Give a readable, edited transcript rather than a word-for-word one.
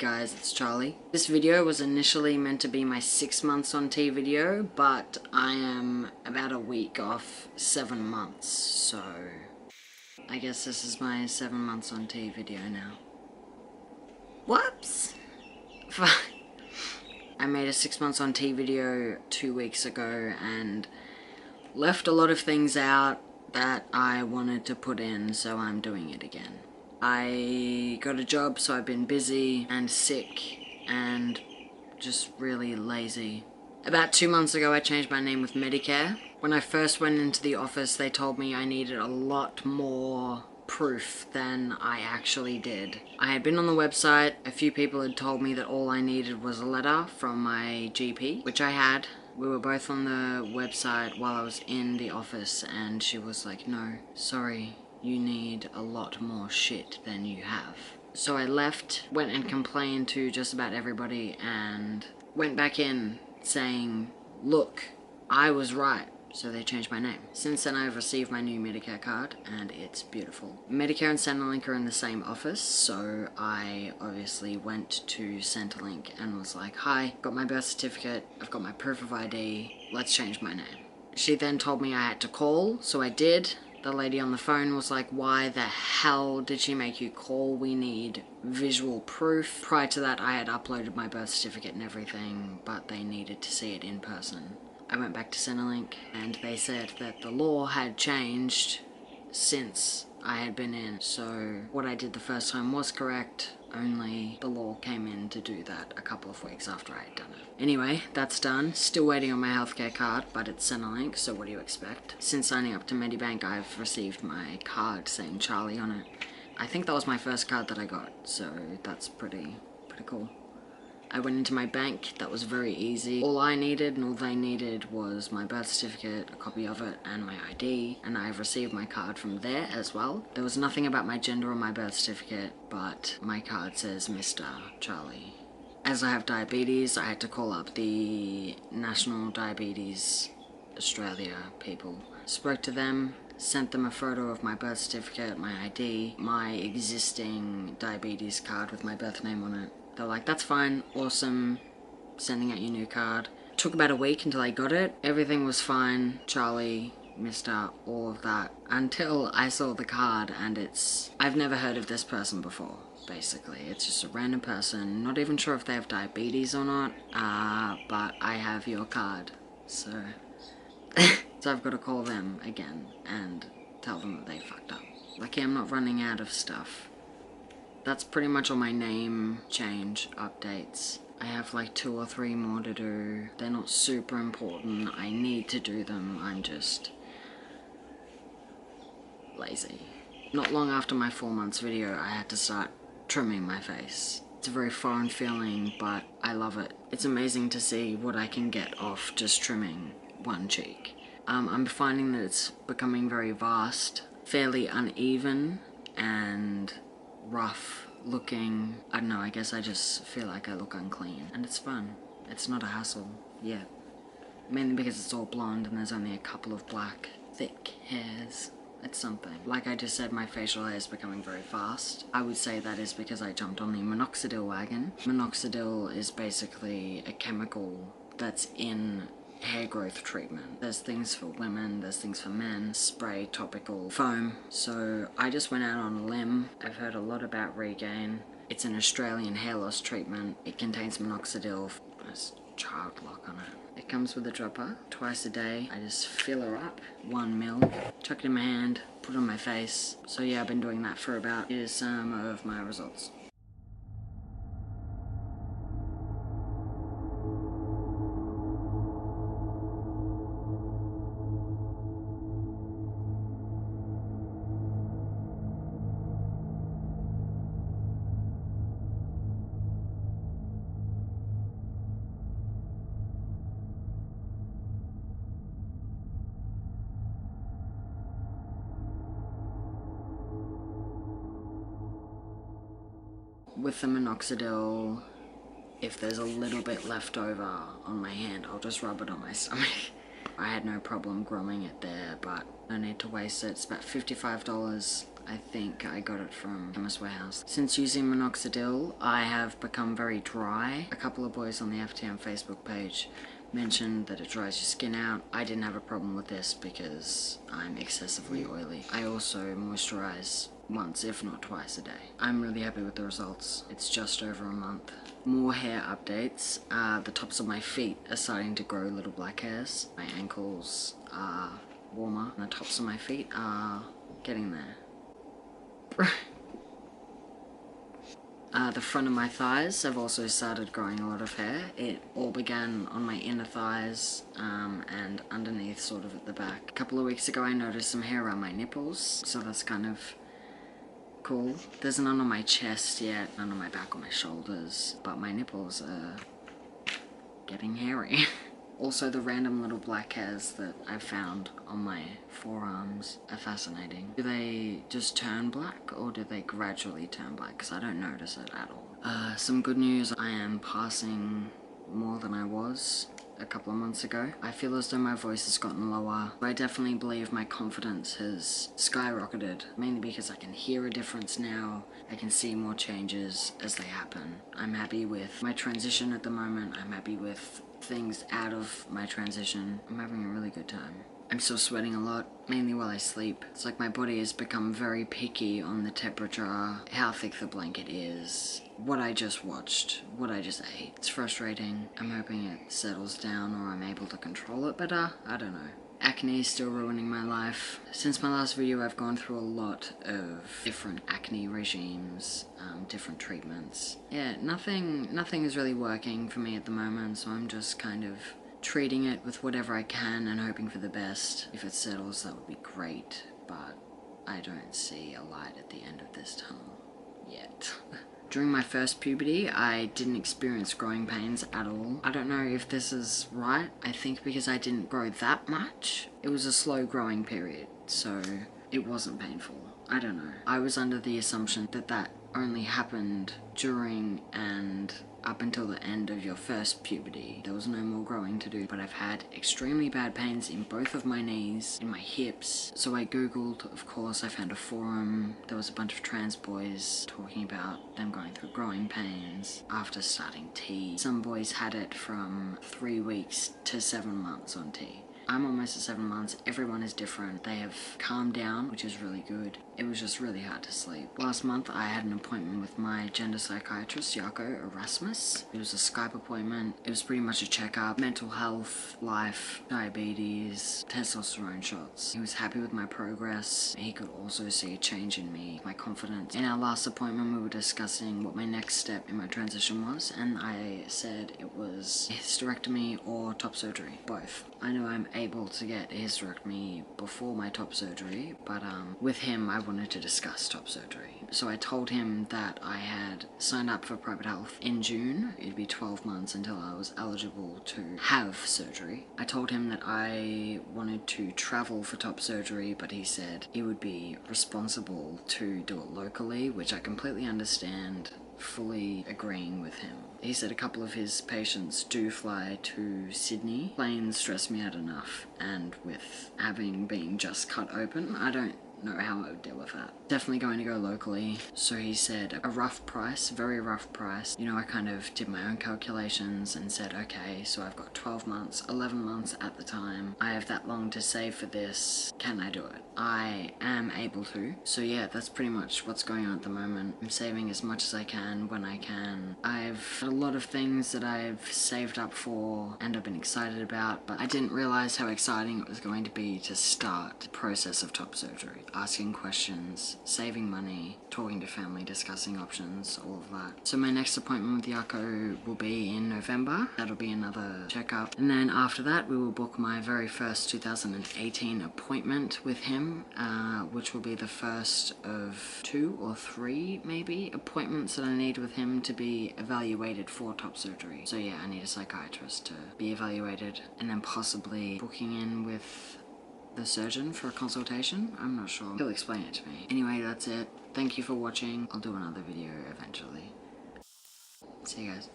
guys, it's Charlie. This video was initially meant to be my 6 months on T video, but I am about a week off 7 months, so I guess this is my 7 months on T video now. Whoops! I made a 6 months on T video 2 weeks ago and left a lot of things out that I wanted to put in, so I'm doing it again. I got a job, so I've been busy and sick and just really lazy. About 2 months ago, I changed my name with Medicare. When I first went into the office, they told me I needed a lot more proof than I actually did. I had been on the website, a few people had told me that all I needed was a letter from my GP, which I had. We were both on the website while I was in the office, and she was like, no, sorry, you need a lot more shit than you have. So I left, went and complained to just about everybody, and went back in saying, look, I was right. So they changed my name. Since then I've received my new Medicare card, and it's beautiful. Medicare and Centrelink are in the same office, so I obviously went to Centrelink and was like, hi, got my birth certificate, I've got my proof of ID, let's change my name. She then told me I had to call, so I did. The lady on the phone was like, why the hell did she make you call? We need visual proof. Prior to that, I had uploaded my birth certificate and everything, but they needed to see it in person. I went back to Centrelink, and they said that the law had changed since I had been in. So what I did the first time was correct, only the law came in to do that a couple of weeks after I had done it. Anyway, that's done. Still waiting on my healthcare card, but it's Centrelink, so what do you expect? Since signing up to Medibank, I've received my card saying Charlie on it. I think that was my first card that I got, so that's pretty cool. I went into my bank, that was very easy. All I needed and all they needed was my birth certificate, a copy of it, and my ID, and I've received my card from there as well. There was nothing about my gender on my birth certificate, but my card says Mr. Charlie. As I have diabetes, I had to call up the National Diabetes Australia people. Spoke to them, sent them a photo of my birth certificate, my ID, my existing diabetes card with my birth name on it. They're like, that's fine, awesome, sending out your new card. Took about a week until I got it. Everything was fine, Charlie, Mr., all of that, until I saw the card, and I've never heard of this person before, basically. It's just a random person, not even sure if they have diabetes or not, but I have your card, so... So I've got to call them again and tell them that they fucked up. Lucky I'm not running out of stuff. That's pretty much all my name change updates. I have like 2 or 3 more to do. They're not super important. I need to do them. I'm just lazy. Not long after my 4 months video, I had to start trimming my face. It's a very foreign feeling, but I love it. It's amazing to see what I can get off just trimming one cheek. I'm finding that it's becoming very vast, fairly uneven, and rough looking. I don't know, I guess I just feel like I look unclean, and it's fun. It's not a hassle yet, mainly because it's all blonde and there's only a couple of black thick hairs. It's something. Like I just said, my facial hair is becoming very fast. I would say that is because I jumped on the minoxidil wagon. Minoxidil is basically a chemical that's in hair growth treatment. There's things for women, there's things for men, spray, topical, foam. So I just went out on a limb. I've heard a lot about Regain. It's an Australian hair loss treatment. It contains minoxidil. There's child lock on it. It comes with a dropper twice a day. I just fill her up, 1 ml, chuck it in my hand, put it on my face. So yeah, I've been doing that for about, here's some of my results. With the minoxidil, if there's a little bit left over on my hand, I'll just rub it on my stomach. I had no problem growing it there, but no need to waste it. It's about $55. I think I got it from Chemist Warehouse. Since using minoxidil, I have become very dry. A couple of boys on the FTM Facebook page mentioned that it dries your skin out. I didn't have a problem with this because I'm excessively oily. I also moisturize once, if not twice a day. I'm really happy with the results. It's just over a month. More hair updates. The tops of my feet are starting to grow little black hairs. My ankles are warmer, and the tops of my feet are getting there. The front of my thighs have also started growing a lot of hair. It all began on my inner thighs and underneath, sort of at the back. A couple of weeks ago I noticed some hair around my nipples, so that's kind of cool. There's none on my chest yet, none on my back or my shoulders, but my nipples are getting hairy. Also, the random little black hairs that I've found on my forearms are fascinating. Do they just turn black, or do they gradually turn black? Because I don't notice it at all. Some good news, I am passing more than I was a couple of months ago. I feel as though my voice has gotten lower. I definitely believe my confidence has skyrocketed, mainly because I can hear a difference now. I can see more changes as they happen. I'm happy with my transition at the moment. I'm happy with things out of my transition. I'm having a really good time. I'm still sweating a lot, mainly while I sleep. It's like my body has become very picky on the temperature, how thick the blanket is, what I just watched, what I just ate. It's frustrating. I'm hoping it settles down or I'm able to control it better. I don't know. Acne is still ruining my life. Since my last video, I've gone through a lot of different acne regimes, different treatments. Yeah, nothing is really working for me at the moment, so I'm just kind of treating it with whatever I can and hoping for the best. If it settles, that would be great, but I don't see a light at the end of this tunnel yet. During my first puberty, I didn't experience growing pains at all. I don't know if this is right. I think because I didn't grow that much, it was a slow growing period, so it wasn't painful. I don't know. I was under the assumption that that only happened during and up until the end of your first puberty. There was no more growing to do, but I've had extremely bad pains in both of my knees, in my hips. So I googled, of course. I found a forum. There was a bunch of trans boys talking about them going through growing pains after starting T. Some boys had it from 3 weeks to 7 months on T. I'm almost at 7 months. Everyone is different. They have calmed down, which is really good. It was just really hard to sleep. Last month, I had an appointment with my gender psychiatrist, Jaco Erasmus. It was a Skype appointment. It was pretty much a checkup, mental health, life, diabetes, testosterone shots. He was happy with my progress. He could also see a change in me, my confidence. In our last appointment, we were discussing what my next step in my transition was, and I said it was hysterectomy or top surgery, both. I know I'm able to get a hysterectomy before my top surgery, but with him I wanted to discuss top surgery. So I told him that I had signed up for private health in June. It'd be 12 months until I was eligible to have surgery. I told him that I wanted to travel for top surgery, but he said he would be responsible to do it locally, which I completely understand, fully agreeing with him. He said a couple of his patients do fly to Sydney. Planes stress me out enough, and with having been just cut open, I don't know how I would deal with that. Definitely going to go locally. So he said a rough price, very rough price. You know, I kind of did my own calculations and said, okay, so I've got 12 months, 11 months at the time. I have that long to save for this. Can I do it? I am able to. So yeah, that's pretty much what's going on at the moment. I'm saving as much as I can when I can. I've got a lot of things that I've saved up for and I've been excited about, but I didn't realize how exciting it was going to be to start the process of top surgery. Asking questions, saving money, talking to family, discussing options, all of that. So my next appointment with Jaco will be in November. That'll be another checkup. And then after that, we will book my very first 2018 appointment with him, which will be the first of 2 or 3, maybe, appointments that I need with him to be evaluated for top surgery. So yeah, I need a psychiatrist to be evaluated, and then possibly booking in with the surgeon for a consultation. I'm not sure. He'll explain it to me. Anyway, that's it. Thank you for watching. I'll do another video eventually. See you guys.